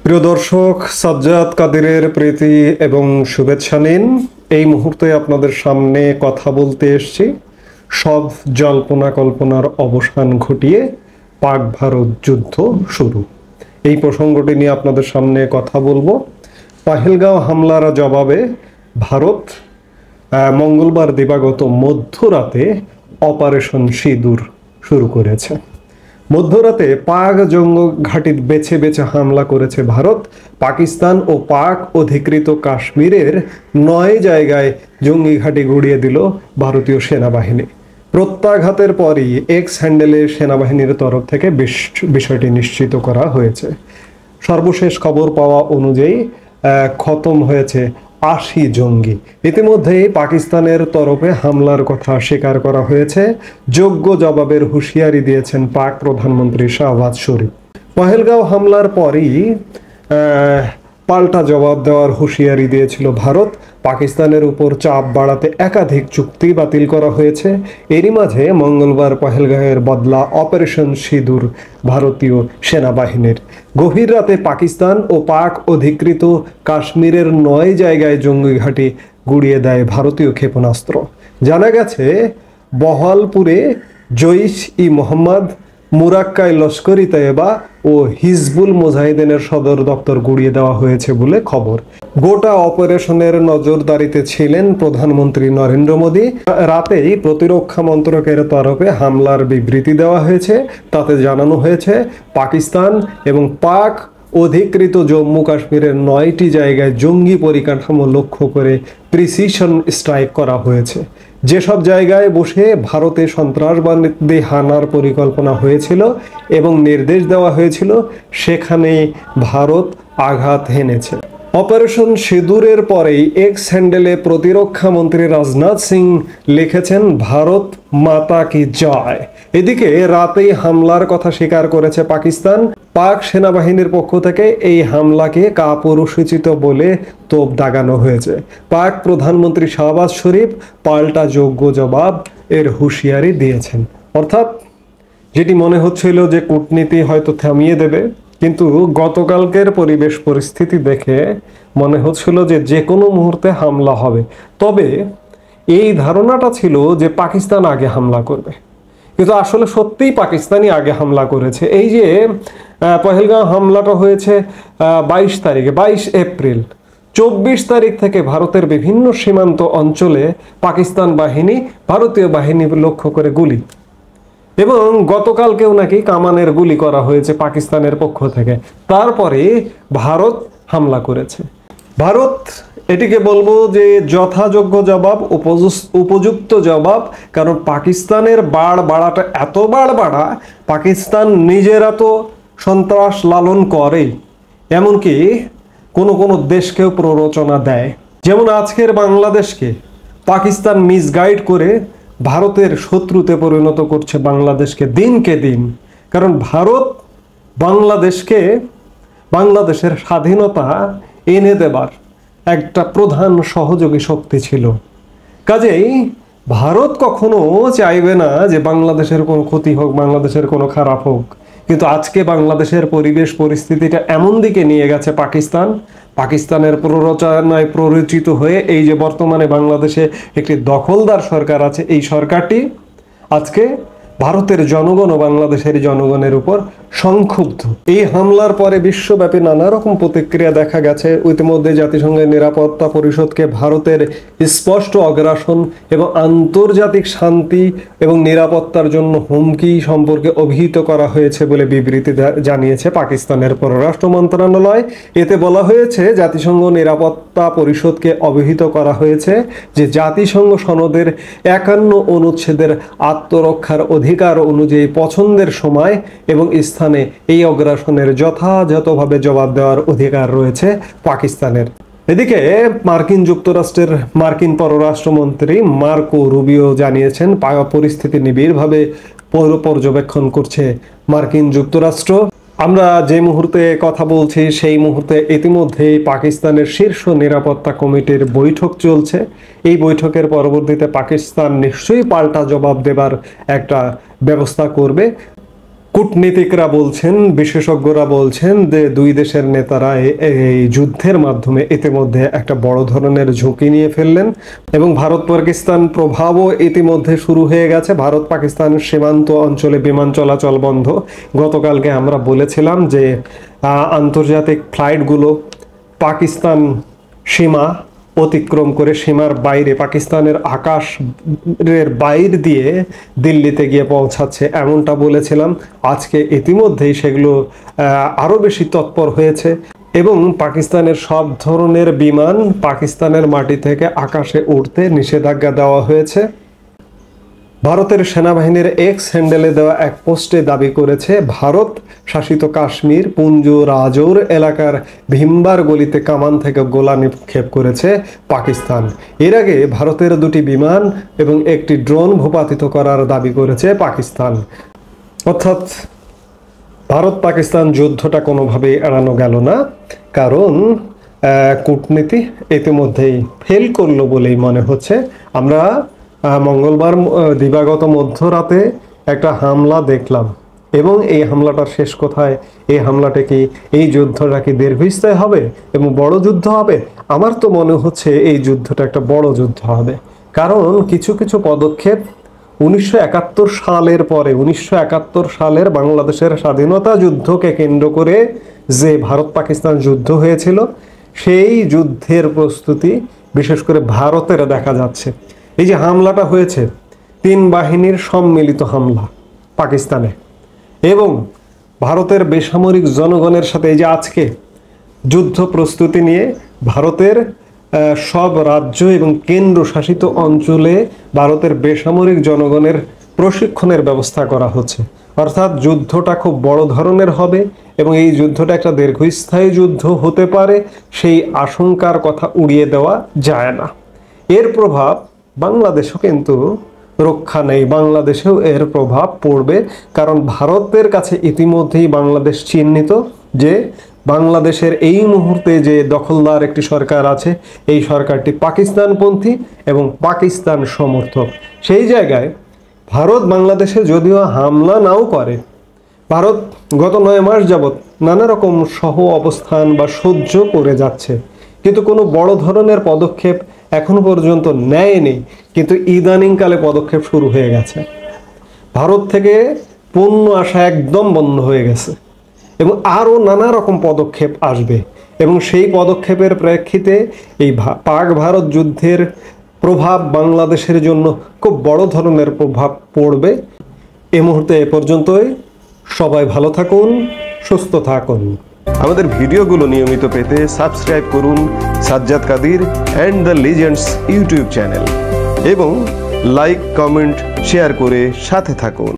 প্রিয় দর্শক, সাজ্জাদ কাদিরের প্রীতি এবং শুভেচ্ছা নিন। এই মুহূর্তে আপনাদের সামনে কথা বলতে এসেছি সব জল্পনা কল্পনার অবসান ঘটিয়ে পাক ভারত যুদ্ধ শুরু, এই প্রসঙ্গটি নিয়ে আপনাদের সামনে কথা বলবো। পাহেলগাঁও হামলার জবাবে ভারত মঙ্গলবার দিবাগত মধ্যরাতে অপারেশন সিঁদুর শুরু করেছে। মধ্যরাতে পাক জঙ্গ ঘাঁটি বেছে বেছে হামলা করেছে ভারত। পাকিস্তান ও পাক অধিকৃত কাশ্মীরের 9 জায়গায় জঙ্গি ঘাঁটি গুড়িয়ে দিল ভারতীয় সেনাবাহিনী। প্রত্যাঘাতের পরই এক্স হ্যান্ডেলে সেনাবাহিনীর তরফ থেকে বিষয়টি নিশ্চিত করা হয়েছে। সর্বশেষ খবর পাওয়া অনুযায়ী খতম হয়েছে 80 জঙ্গি। ইতিমধ্যেই পাকিস্তানের তরফে হামলার কথা স্বীকার করা হয়েছে। যোগ্য জবাবের হুঁশিয়ারি দিয়েছেন পাক প্রধানমন্ত্রী শাহবাজ শরীফ। পহেলগাঁও হামলার পরই পাল্টা জবাব দেওয়ার হুঁশিয়ারি দিয়েছিল ভারত। পাকিস্তানের উপর চাপ বাড়াতে একাধিক চুক্তি বাতিল করা হয়েছে। এরই মাঝে মঙ্গলবার পহেলগাঁওয়ের বদলা অপারেশন সিঁদুর ভারতীয় সেনাবাহিনীর। গভীর রাতে পাকিস্তান ও পাক অধিকৃত কাশ্মীরের 9 জায়গায় জঙ্গি ঘাঁটি গুড়িয়ে দেয় ভারতীয় ক্ষেপণাস্ত্র। জানা গেছে বহালপুরে জৈশ-ই মোহাম্মদ, মুরাক্কায় লস্করি তৈয়বা ও হিজবুল মুজাহিদিনের সদর দপ্তর গুড়িয়ে দেওয়া হয়েছে বলে খবর। গোটা অপারেশনের নজরদারিতে ছিলেন প্রধানমন্ত্রী নরেন্দ্র মোদী। রাতেই প্রতিরক্ষা মন্ত্রকের তরফে হামলার বিবৃতি দেওয়া হয়েছে। তাতে জানানো হয়েছে পাকিস্তান এবং পাক অধিকৃত জম্মু কাশ্মীরের 9টি জায়গায় জঙ্গি পরিকাঠামো লক্ষ্য করে প্রিসিশন স্ট্রাইক করা হয়েছে। যেসব জায়গায় বসে ভারতে সন্ত্রাসবাদী হানার পরিকল্পনা হয়েছিল এবং নির্দেশ দেওয়া হয়েছিল, সেখানে ভারত আঘাত হেনেছে। অপারেশন সিঁদুরের পরেই এক্স হ্যান্ডেলে প্রতিরক্ষা মন্ত্রী রাজনাথ সিং লিখেছেন, ভারত মাতা কি জয়। এদিকে রাতেই হামলার কথা স্বীকার করেছে পাকিস্তান। পাক সেনাবাহিনীর পক্ষ থেকে এই হামলাকে কাপুরুষোচিত বলে তোপ দাগানো হয়েছে। পাক প্রধানমন্ত্রী শাহবাজ শরীফ পাল্টা যোগ্য জবাব এর হুঁশিয়ারি দিয়েছেন। অর্থাৎ যেটি মনে হচ্ছিল যে কূটনীতি হয়তো থামিয়ে দেবে, কিন্তু গতকালকের পরিবেশ পরিস্থিতি দেখে মনে হচ্ছিল যে কোনো মুহূর্তে হামলা হবে। তবে এই ধারণাটা ছিল যে পাকিস্তান আগে হামলা করবে, কিন্তু আসলে সত্যিই পাকিস্তানই আগে হামলা করেছে। এই যে পহেলগাঁও হামলাটা হয়েছে 22 এপ্রিল, 24 তারিখ থেকে ভারতের বিভিন্ন সীমান্ত অঞ্চলে পাকিস্তান বাহিনী ভারতীয় বাহিনী লক্ষ্য করে গুলি, এবং গতকালকেও নাকি কামানের গুলি করা হয়েছে পাকিস্তানের পক্ষ থেকে। তারপরে ভারত হামলা করেছে। ভারত এটিকে বলবো যে যথাযোগ্য জবাব, উপযুক্ত জবাব। কারণ পাকিস্তানের বাড়াটা এত বাড়া, পাকিস্তান নিজেরা তো সন্ত্রাস লালন করেই, এমনকি কোনো দেশকেও প্ররোচনা দেয়। যেমন আজকের বাংলাদেশকে পাকিস্তান মিসগাইড করে ভারতের শত্রুতে পরিণত করছে বাংলাদেশকে দিনকে দিন। কারণ ভারত বাংলাদেশের স্বাধীনতা এনে দেবার একটা প্রধান সহযোগী শক্তি ছিল। কাজেই ভারত কখনো চাইবে না যে বাংলাদেশের কোনো ক্ষতি হোক, বাংলাদেশের কোনো খারাপ হোক। কিন্তু আজকে বাংলাদেশের পরিবেশ পরিস্থিতিটা এমন দিকে নিয়ে গেছে পাকিস্তানের প্ররোচনায় প্ররোচিত হয়ে এই যে বর্তমানে বাংলাদেশে একটি দখলদার সরকার আছে, এই সরকারটি আজকে ভারতের জনগণ ও বাংলাদেশের জনগণের উপর সংক্ষুব্ধ। এই হামলার পরে বিশ্বব্যাপী নানা রকম প্রতিক্রিয়া দেখা গেছে। ইতিমধ্যে জাতিসংঘের নিরাপত্তা পরিষদকে ভারতের স্পষ্ট অগ্রাসন এবং আন্তর্জাতিক শান্তি এবং নিরাপত্তার জন্য হুমকি সম্পর্কে অভিহিত করা হয়েছে বলে বিবৃতি জানিয়েছে পাকিস্তানের পররাষ্ট্র মন্ত্রণালয়। এতে বলা হয়েছে, জাতিসংঘ নিরাপত্তা পরিষদকে অবহিত করা হয়েছে যে জাতিসংঘ সনদের 51 অনুচ্ছেদের আত্মরক্ষার অধিকার অনুযায়ী পছন্দের সময় এবং স্থানে এই অগ্রাসনের যথাযথভাবে জবাব দেওয়ার অধিকার রয়েছে পাকিস্তানের। এদিকে মার্কিন যুক্তরাষ্ট্রের মার্কিন পররাষ্ট্রমন্ত্রী মার্কো রুবিও জানিয়েছেন, পরিস্থিতি নিবিড়ভাবে পর্যবেক্ষণ করছে মার্কিন যুক্তরাষ্ট্র। আমরা যে মুহূর্তে কথা বলছি সেই মুহূর্তে ইতিমধ্যেই পাকিস্তানের শীর্ষ নিরাপত্তা কমিটির বৈঠক চলছে। এই বৈঠকের পরবর্তীতে পাকিস্তান নিশ্চয়ই পাল্টা জবাব দেবার একটা ব্যবস্থা করবে। কূটনীতিকরা বলছেন, বিশেষজ্ঞরা বলছেন যে দুই দেশের নেতারা এই যুদ্ধের মাধ্যমে ইতিমধ্যে একটা বড় ধরনের ঝুঁকি নিয়ে ফেললেন এবং ভারত পাকিস্তান প্রভাবও ইতিমধ্যে শুরু হয়ে গেছে। ভারত পাকিস্তান সীমান্ত অঞ্চলে বিমান চলাচল বন্ধ। গতকালকে আমরা বলেছিলাম যে আন্তর্জাতিক ফ্লাইটগুলো পাকিস্তান সীমা অতিক্রম করে সীমার বাইরে, পাকিস্তানের আকাশের বাইরে দিয়ে দিল্লিতে গিয়ে পৌঁছাচ্ছে, এমনটা বলেছিলাম। আজকে ইতিমধ্যেই সেগুলো আরও বেশি তৎপর হয়েছে এবং পাকিস্তানের সব ধরনের বিমান পাকিস্তানের মাটি থেকে আকাশে উঠতে নিষেধাজ্ঞা দেওয়া হয়েছে। ভারতের সেনাবাহিনীর এক্স হ্যান্ডেলে দেওয়া এক পোস্টে দাবি করেছে ভারত শাসিত কাশ্মীর পুঞ্জ রাজৌর এলাকার ভীমবার গলিতে কামান থেকে গোলা নিক্ষেপ করেছে পাকিস্তান। এর আগে ভারতের দুটি বিমান এবং একটি ড্রোন ভূপাতিত করার দাবি করেছে পাকিস্তান। অর্থাৎ ভারত পাকিস্তান যুদ্ধটা কোনোভাবেই এড়ানো গেল না, কারণ কূটনীতি ইতিমধ্যেই ফেল করলো বলেই মনে হচ্ছে। আমরা মঙ্গলবার দিবাগত মধ্যরাতে একটা হামলা দেখলাম এবং এই হামলাটার শেষ কোথায়? এই হামলাটা কি, এই যুদ্ধটা কি দীর্ঘস্থায়ী হবে এবং বড় যুদ্ধ হবে? আমার তো মনে হচ্ছে এই যুদ্ধটা একটা বড় যুদ্ধ হবে, কারণ কিছু কিছু পদক্ষেপ 1971 সালের পরে, 1971 সালের বাংলাদেশের স্বাধীনতা যুদ্ধকে কেন্দ্র করে যে ভারত পাকিস্তান যুদ্ধ হয়েছিল, সেই যুদ্ধের প্রস্তুতি বিশেষ করে ভারতের দেখা যাচ্ছে। এই যে হামলাটা হয়েছে, 3 বাহিনীর সম্মিলিত হামলা পাকিস্তানে এবং ভারতের বেসামরিক জনগণের সাথে, এই যে আজকে যুদ্ধ প্রস্তুতি নিয়ে ভারতের সব রাজ্য এবং কেন্দ্র শাসিত অঞ্চলে ভারতের বেসামরিক জনগণের প্রশিক্ষণের ব্যবস্থা করা হচ্ছে। অর্থাৎ যুদ্ধটা খুব বড় ধরনের হবে এবং এই যুদ্ধটা একটা দীর্ঘস্থায়ী যুদ্ধ হতে পারে, সেই আশঙ্কার কথা উড়িয়ে দেওয়া যায় না। এর প্রভাব বাংলাদেশও কিন্তু রক্ষা নেই, বাংলাদেশেও এর প্রভাব পড়বে, কারণ ভারতের কাছে ইতিমধ্যেই বাংলাদেশ চিহ্নিত যে বাংলাদেশের এই মুহূর্তে যে দখলদার একটি সরকার আছে, এই সরকারটি পাকিস্তানপন্থী এবং পাকিস্তান সমর্থক। সেই জায়গায় ভারত বাংলাদেশে যদিও হামলা নাও করে, ভারত গত 9 মাস যাবৎ নানা রকম সহ অবস্থান বা সহ্য করে যাচ্ছে, কিন্তু কোনো বড় ধরনের পদক্ষেপ এখনো পর্যন্ত নেয়নি। কিন্তু ইদানিংকালে পদক্ষেপ শুরু হয়ে গেছে, ভারত থেকে পণ্য আসা একদম বন্ধ হয়ে গেছে এবং আরও নানা রকম পদক্ষেপ আসবে এবং সেই পদক্ষেপের প্রেক্ষিতে এই পাক ভারত যুদ্ধের প্রভাব বাংলাদেশের জন্য খুব বড় ধরনের প্রভাব পড়বে। এই মুহূর্তে এ পর্যন্তই। সবাই ভালো থাকুন, সুস্থ থাকুন। আমাদের ভিডিওগুলো নিয়মিত পেতে সাবস্ক্রাইব করুন Sajjad Kadir and the legends YouTube channel এবং লাইক, কমেন্ট, শেয়ার করে সাথে থাকুন।